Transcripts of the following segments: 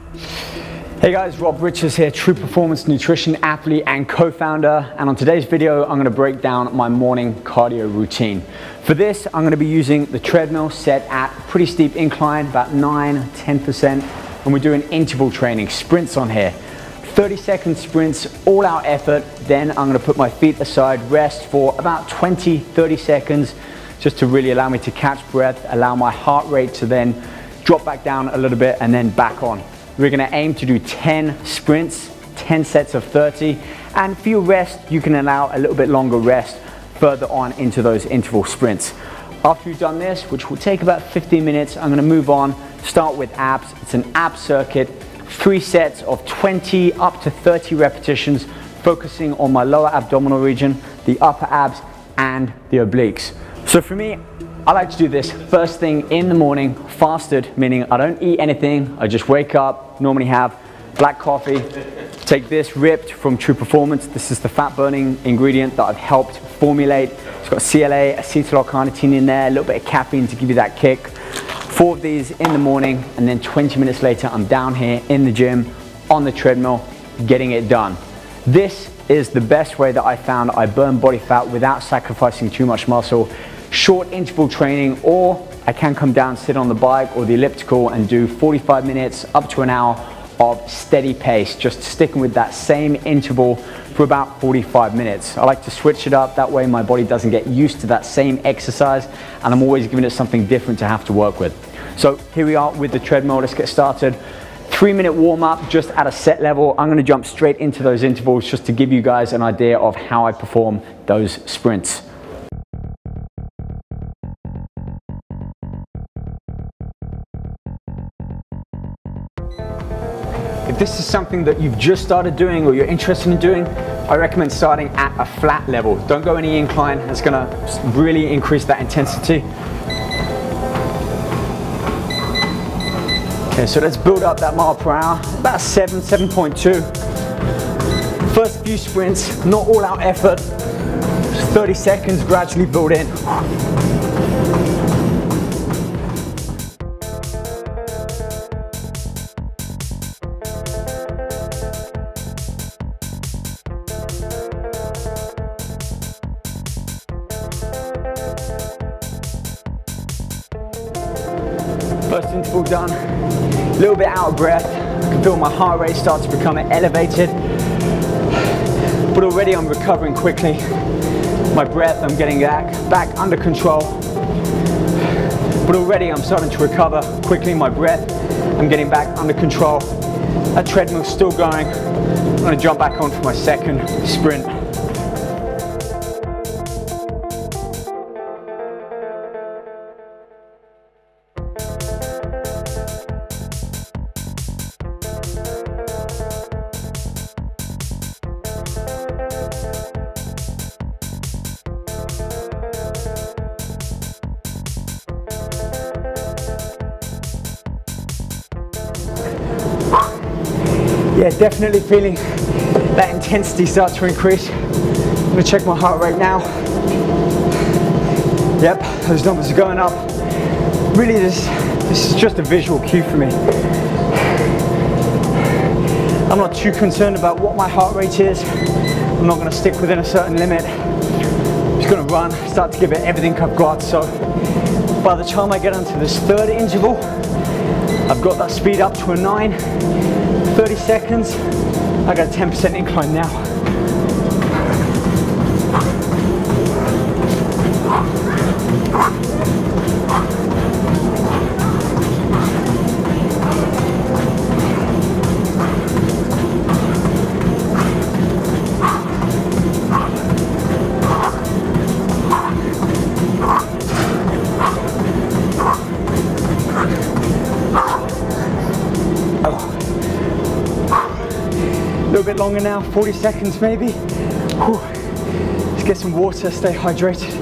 Hey guys, Rob Richards here, True Performance Nutrition athlete and co-founder, and on today's video I'm going to break down my morning cardio routine. For this I'm going to be using the treadmill set at a pretty steep incline, about 9-10%, and we're doing interval training, sprints on here. 30-second sprints, all out effort. Then I'm going to put my feet aside, rest for about 20-30 seconds just to really allow me to catch breath, allow my heart rate to then drop back down a little bit and then back on. We're going to aim to do 10 sprints, 10 sets of 30, and for your rest you can allow a little bit longer rest further on into those interval sprints. After you've done this, which will take about 15 minutes, I'm going to move on, start with abs. It's an ab circuit, 3 sets of 20 up to 30 repetitions, focusing on my lower abdominal region, the upper abs, and the obliques. So for me, I like to do this first thing in the morning, fasted, meaning I don't eat anything. I just wake up, normally have black coffee, take this ripped from True Performance. This is the fat burning ingredient that I've helped formulate. It's got CLA, acetyl-L-carnitine in there, a little bit of caffeine to give you that kick. 4 of these in the morning, and then 20 minutes later I'm down here in the gym on the treadmill getting it done. This is the best way that I found I burn body fat without sacrificing too much muscle. Short interval training, or I can come down, sit on the bike or the elliptical and do 45 minutes up to an hour of steady pace, just sticking with that same interval for about 45 minutes. I like to switch it up, that way my body doesn't get used to that same exercise and I'm always giving it something different to have to work with. So here we are with the treadmill. Let's get started. 3-minute warm-up just at a set level. I'm going to jump straight into those intervals just to give you guys an idea of how I perform those sprints. If this is something that you've just started doing or you're interested in doing, I recommend starting at a flat level. Don't go any incline. It's going to really increase that intensity. Okay, so let's build up that mile per hour, about 7.2. First few sprints, not all out effort, just 30 seconds, gradually build in. First interval done, a little bit out of breath. I can feel my heart rate start to become elevated, but already I'm recovering quickly. My breath, I'm getting back under control, but already I'm starting to recover quickly. My breath, I'm getting back under control. That treadmill's still going. I'm going to jump back on for my second sprint. Yeah, definitely feeling that intensity start to increase. I'm gonna check my heart rate now. Yep, those numbers are going up. Really, this is just a visual cue for me. I'm not too concerned about what my heart rate is. I'm not gonna stick within a certain limit. I'm just gonna run, start to give it everything I've got. So by the time I get onto this third interval, I've got that speed up to a 9. 30 seconds, I got a 10% incline now. A little bit longer now, 40 seconds maybe. Whew. Let's get some water, stay hydrated.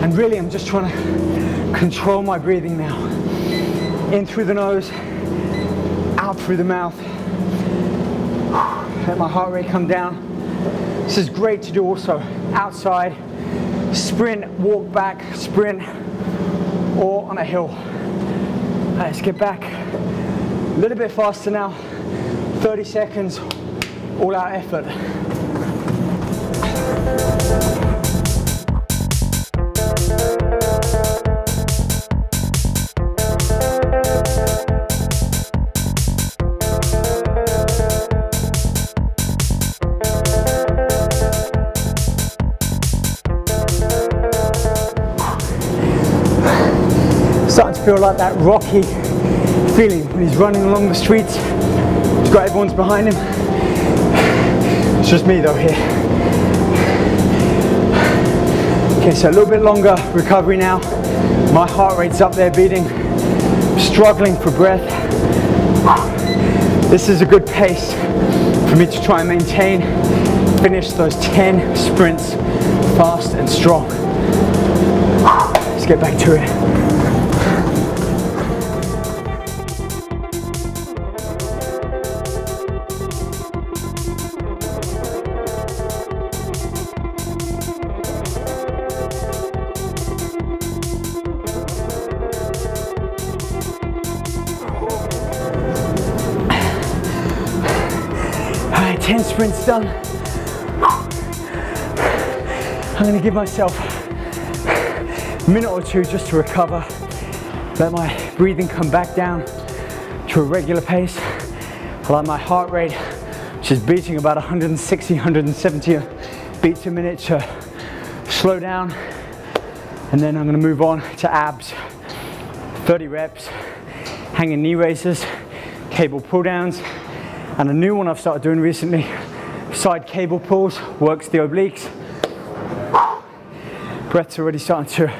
And really I'm just trying to control my breathing now. In through the nose, out through the mouth. Let my heart rate come down. This is great to do also outside, sprint, walk back, sprint, or on a hill. Let's get back a little bit faster now. 30 seconds, all out effort. Starting to feel like that Rocky feeling when he's running along the streets. He's got everyone's behind him. It's just me though here. Okay, so a little bit longer recovery now. My heart rate's up there beating. I'm struggling for breath. This is a good pace for me to try and maintain, finish those 10 sprints fast and strong. Let's get back to it. All right, 10 sprints done. I'm gonna give myself a minute or two just to recover. Let my breathing come back down to a regular pace. Allow my heart rate, which is beating about 160, 170 beats a minute, to slow down. And then I'm gonna move on to abs. 30 reps, hanging knee raises, cable pull downs, and a new one I've started doing recently, side cable pulls, works the obliques. Breath's already starting to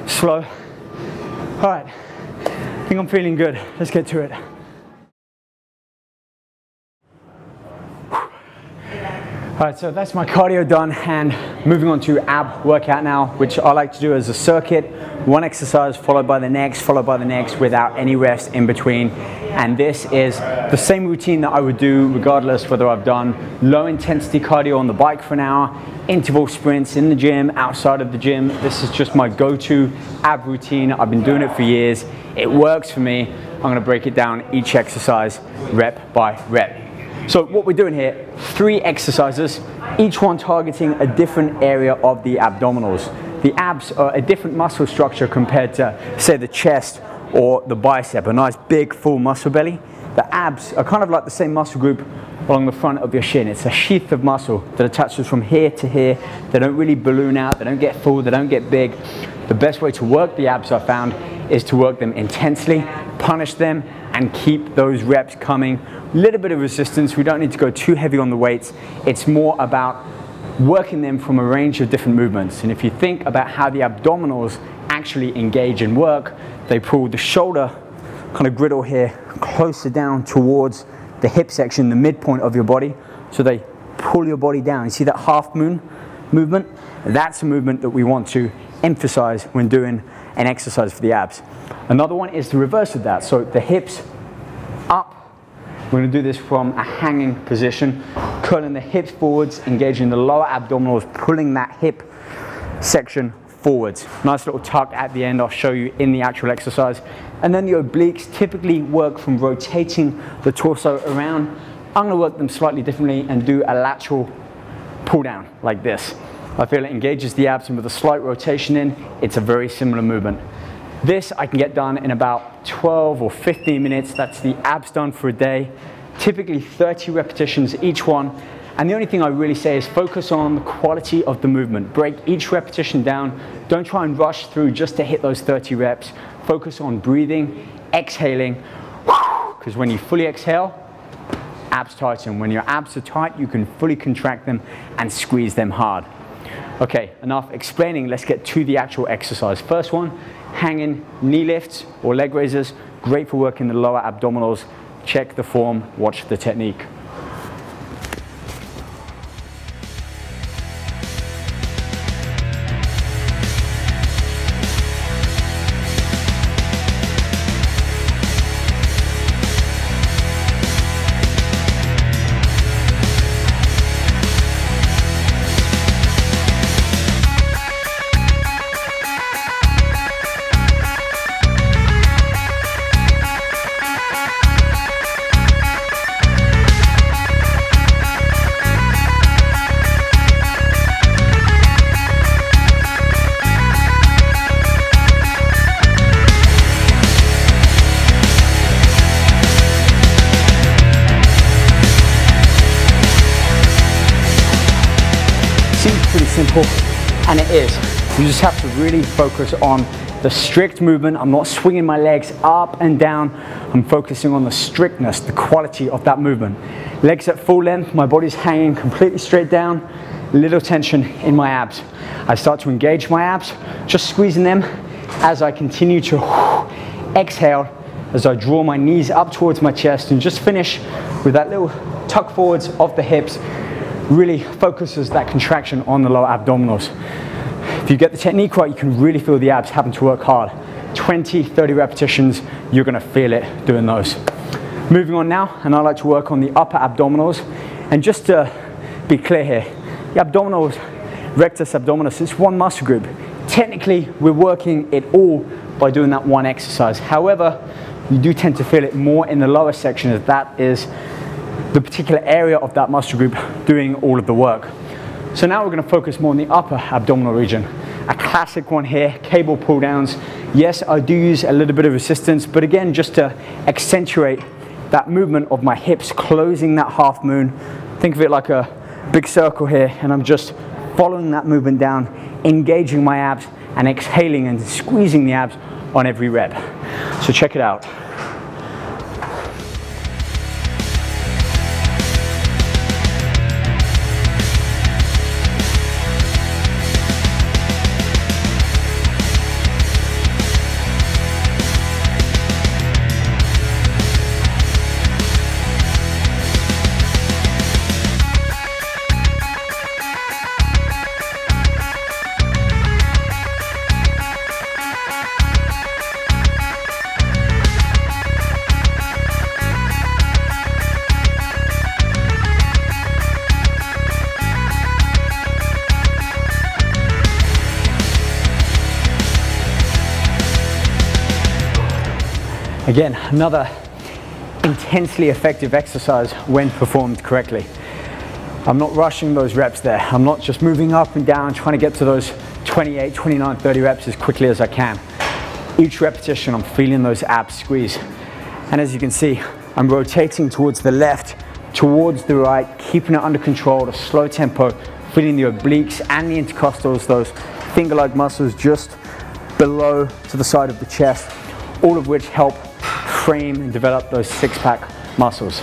slow. All right, I think I'm feeling good. Let's get to it. All right, so that's my cardio done, and moving on to ab workout now, which I like to do as a circuit. One exercise followed by the next, without any rest in between. And this is the same routine that I would do regardless whether I've done low intensity cardio on the bike for an hour, interval sprints in the gym, outside of the gym. This is just my go-to ab routine. I've been doing it for years. It works for me. I'm gonna break it down each exercise rep by rep. So what we're doing here, 3 exercises, each one targeting a different area of the abdominals. The abs are a different muscle structure compared to, say, the chest or the bicep, a nice big full muscle belly. The abs are kind of like the same muscle group along the front of your shin. It's a sheath of muscle that attaches from here to here. They don't really balloon out, they don't get full, they don't get big. The best way to work the abs, I've found, is to work them intensely, punish them, and keep those reps coming. A little bit of resistance, we don't need to go too heavy on the weights. It's more about working them from a range of different movements. And if you think about how the abdominals actually engage and work, they pull the shoulder kind of griddle here closer down towards the hip section, the midpoint of your body. So they pull your body down. You see that half moon movement? That's a movement that we want to emphasize when doing an exercise for the abs. Another one is the reverse of that. So the hips up. We're going to do this from a hanging position, curling the hips forwards, engaging the lower abdominals, pulling that hip section forwards. Nice little tuck at the end, I'll show you in the actual exercise. And then the obliques typically work from rotating the torso around. I'm going to work them slightly differently and do a lateral pull down like this. I feel it engages the abs, and with a slight rotation in, it's a very similar movement. This I can get done in about 12 or 15 minutes. That's the abs done for a day. Typically 30 repetitions each one. And the only thing I really say is focus on the quality of the movement. Break each repetition down. Don't try and rush through just to hit those 30 reps. Focus on breathing, exhaling, because when you fully exhale, abs tighten. When your abs are tight, you can fully contract them and squeeze them hard. Okay, enough explaining, let's get to the actual exercise. First one, hanging knee lifts or leg raises. Great for working the lower abdominals. Check the form, watch the technique. simple, and it is. You just have to really focus on the strict movement. I'm not swinging my legs up and down. I'm focusing on the strictness, the quality of that movement. Legs at full length, my body's hanging completely straight down, little tension in my abs. I start to engage my abs, just squeezing them as I continue to exhale, as I draw my knees up towards my chest, and just finish with that little tuck forwards of the hips. Really focuses that contraction on the lower abdominals. If you get the technique right, you can really feel the abs having to work hard. 20, 30 repetitions, you're gonna feel it doing those. Moving on now, and I like to work on the upper abdominals. And just to be clear here, the abdominals, rectus abdominis, it's one muscle group. Technically, we're working it all by doing that one exercise. However, you do tend to feel it more in the lower section, as that is the particular area of that muscle group doing all of the work. So now we're going to focus more on the upper abdominal region. A classic one here, cable pull downs. Yes, I do use a little bit of resistance, but again, just to accentuate that movement of my hips, closing that half moon. Think of it like a big circle here, and I'm just following that movement down, engaging my abs, and exhaling and squeezing the abs on every rep. So check it out. Again, another intensely effective exercise when performed correctly. I'm not rushing those reps there. I'm not just moving up and down, trying to get to those 28, 29, 30 reps as quickly as I can. Each repetition, I'm feeling those abs squeeze. And as you can see, I'm rotating towards the left, towards the right, keeping it under control, a slow tempo, feeling the obliques and the intercostals, those finger-like muscles just below to the side of the chest, all of which help frame and develop those six-pack muscles.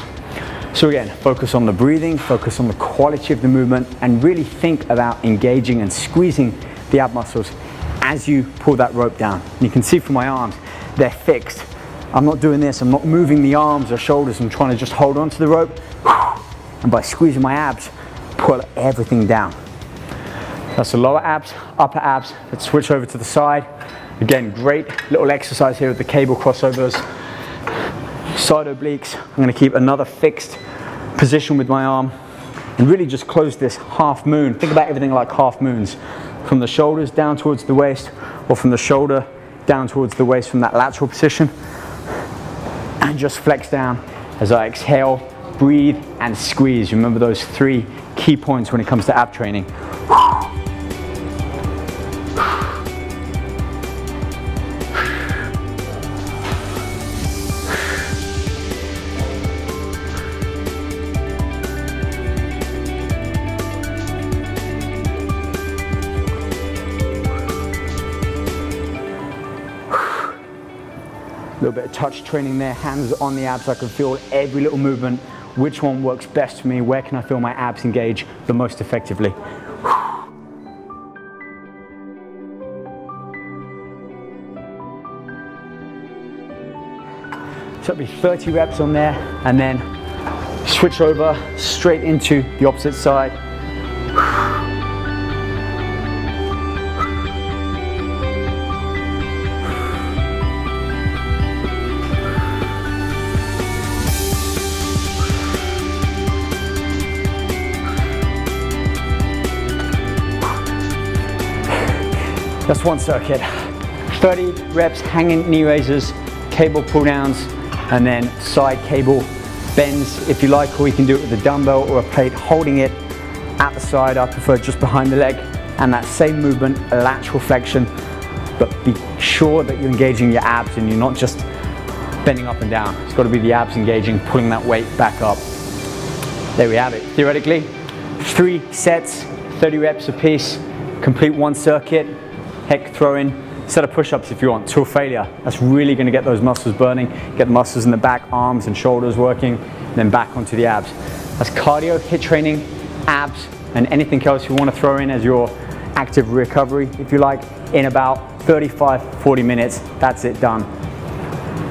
So again, focus on the breathing, focus on the quality of the movement, and really think about engaging and squeezing the ab muscles as you pull that rope down. And you can see from my arms, they're fixed. I'm not doing this, I'm not moving the arms or shoulders, I'm trying to just hold on to the rope, and by squeezing my abs, pull everything down. That's the lower abs, upper abs. Let's switch over to the side. Again, great little exercise here with the cable crossovers. Side obliques. I'm going to keep another fixed position with my arm and really just close this half moon. Think about everything like half moons. From the shoulders down towards the waist, or from the shoulder down towards the waist from that lateral position. And just flex down as I exhale, breathe, and squeeze. Remember those three key points when it comes to ab training. A little bit of touch training there, hands on the abs. I can feel every little movement. Which one works best for me? Where can I feel my abs engage the most effectively? So it'll be 30 reps on there, and then switch over straight into the opposite side. That's one circuit. 30 reps hanging knee raises, cable pull downs, and then side cable bends if you like, or you can do it with a dumbbell or a plate, holding it at the side. I prefer just behind the leg, and that same movement, a lateral flexion, but be sure that you're engaging your abs and you're not just bending up and down. It's got to be the abs engaging, pulling that weight back up. There we have it. Theoretically, 3 sets, 30 reps apiece. Complete one circuit, heck, throw in a set of push-ups if you want, till failure. That's really gonna get those muscles burning, get the muscles in the back, arms and shoulders working, and then back onto the abs. That's cardio, HIIT training, abs, and anything else you wanna throw in as your active recovery, if you like, in about 35-40 minutes. That's it, done.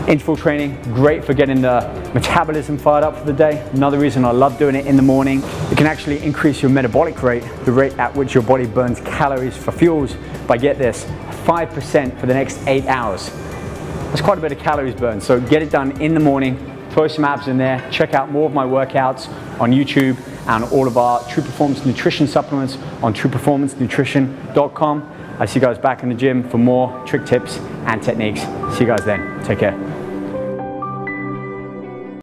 Interval training, great for getting the metabolism fired up for the day. Another reason I love doing it in the morning, it can actually increase your metabolic rate, the rate at which your body burns calories for fuels, by, get this, 5% for the next 8 hours. That's quite a bit of calories burned, so get it done in the morning, throw some abs in there, check out more of my workouts on YouTube and all of our True Performance Nutrition supplements on trueperformancenutrition.com. I see you guys back in the gym for more trick tips and techniques. See you guys then. Take care.